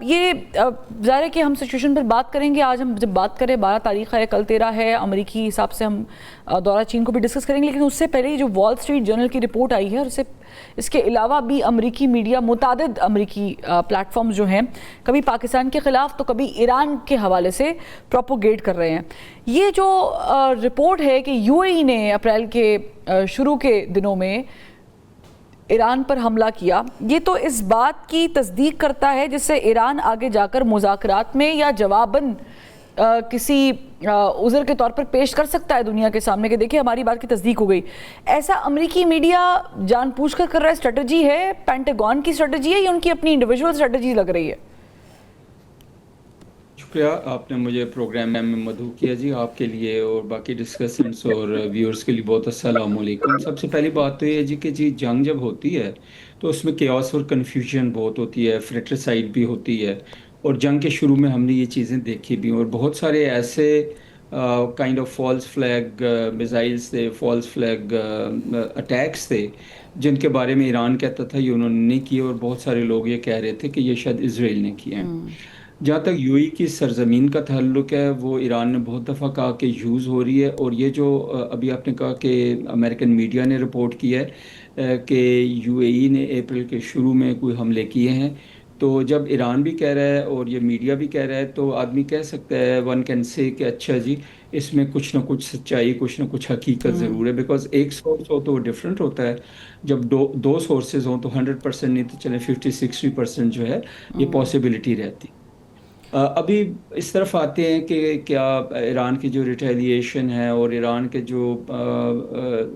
یہ ظاہر ہے کہ ہم سچویشن پر بات کریں گے. آج ہم جب بات کریں 12 تاریخ ہے, کل 13 ہے, امریکی حساب سے ہم دورہ چین کو بھی ڈسکس کریں گے, لیکن اس سے پہلے جو وال اسٹریٹ جرنل کی رپورٹ آئی ہے, اور اس کے علاوہ بھی امریکی میڈیا, متعدد امریکی پلیٹ فارمز جو ہیں, کبھی پاکستان کے خلاف تو کبھی ایران کے حوالے سے پروپوگیٹ کر رہے ہیں. یہ جو رپورٹ ہے کہ یو اے ای نے اپریل کے شروع کے دنوں میں ایران پر حملہ کیا, یہ تو اس بات کی تصدیق کرتا ہے جس سے ایران آگے جا کر مذاکرات میں یا جواباً کسی عذر کے طور پر پیش کر سکتا ہے دنیا کے سامنے کہ دیکھیں ہماری بات کی تصدیق ہو گئی. ایسا امریکی میڈیا جان پوچھ کر رہا ہے, اسٹریٹجی ہے, پینٹاگون کی اسٹریٹجی ہے یا ان کی اپنی انڈیویجول اسٹریٹجی لگ رہی ہے؟ شکریہ, آپ نے مجھے پروگرام میں مدعو کیا جی. آپ کے لیے اور باقی ڈسکسنس اور ویورز کے لیے بہت السلام علیکم. سب سے پہلی بات تو یہ ہے جی کہ جنگ جب ہوتی ہے تو اس میں کیوس اور کنفیوژن بہت ہوتی ہے, فریٹرسائڈ بھی ہوتی ہے, اور جنگ کے شروع میں ہم نے یہ چیزیں دیکھی بھی, اور بہت سارے ایسے kind of false flag missiles تھے, فالس فلیگ اٹیکس تھے جن کے بارے میں ایران کہتا تھا یہ انہوں نے نہیں کیے, اور بہت سارے لوگ یہ کہہ رہے تھے کہ یہ شاید اسرائیل نے کیے ہیں. جہاں تک یو ای کی سرزمین کا تعلق ہے, وہ ایران نے بہت دفعہ کہا کہ یوز ہو رہی ہے, اور یہ جو ابھی آپ نے کہا کہ امریکن میڈیا نے رپورٹ کیا ہے کہ یو اے ای نے اپریل کے شروع میں کوئی حملے کیے ہیں, تو جب ایران بھی کہہ رہا ہے اور یہ میڈیا بھی کہہ رہا ہے تو آدمی کہہ سکتا ہے, ون کین سے کہ اچھا جی اس میں کچھ نہ کچھ سچائی, کچھ نہ کچھ حقیقت ضرور ہے, بیکاز ایک سورس ہو تو وہ ڈفرینٹ ہوتا ہے. جب دو سورسز ہوں تو 100% نہیں تو چلیں 50-60% جو ہے یہ پاسبلٹی رہتی. ابھی اس طرف آتے ہیں کہ کیا ایران کی جو ریٹیلیشن ہے اور ایران کے جو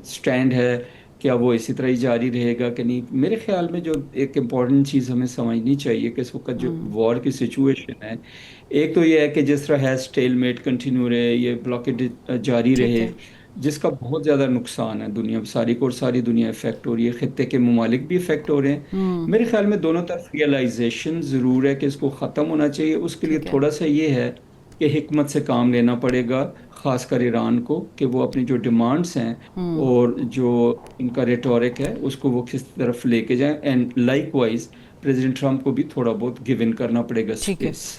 سٹینڈ ہے کیا وہ اسی طرح ہی جاری رہے گا کہ نہیں. میرے خیال میں جو ایک امپورٹنٹ چیز ہمیں سمجھنی چاہیے کہ اس وقت جو وار کی سچویشن ہے, ایک تو یہ ہے کہ جس طرح ہے اسٹیل میٹ کنٹینیو رہے, یہ بلاکیڈ جاری ٹھیک رہے, ہے. جس کا بہت زیادہ نقصان ہے دنیا ساری کو, اور ساری دنیا افیکٹ ہو رہی ہے, خطے کے ممالک بھی افیکٹ ہو رہے ہیں. میرے خیال میں دونوں طرف ریئلائزیشن ضرور ہے کہ اس کو ختم ہونا چاہیے. اس کے لیے ٹھیک ہے. تھوڑا سا یہ ہے کہ حکمت سے کام لینا پڑے گا, خاص کر ایران کو, کہ وہ اپنی جو ڈیمانڈس ہیں اور جو ان کا ریٹورک ہے اس کو وہ کس طرف لے کے جائیں, and like wise president Trump کو بھی تھوڑا بہت گیو ان کرنا پڑے گا ٹھیک ہے. اسپیس.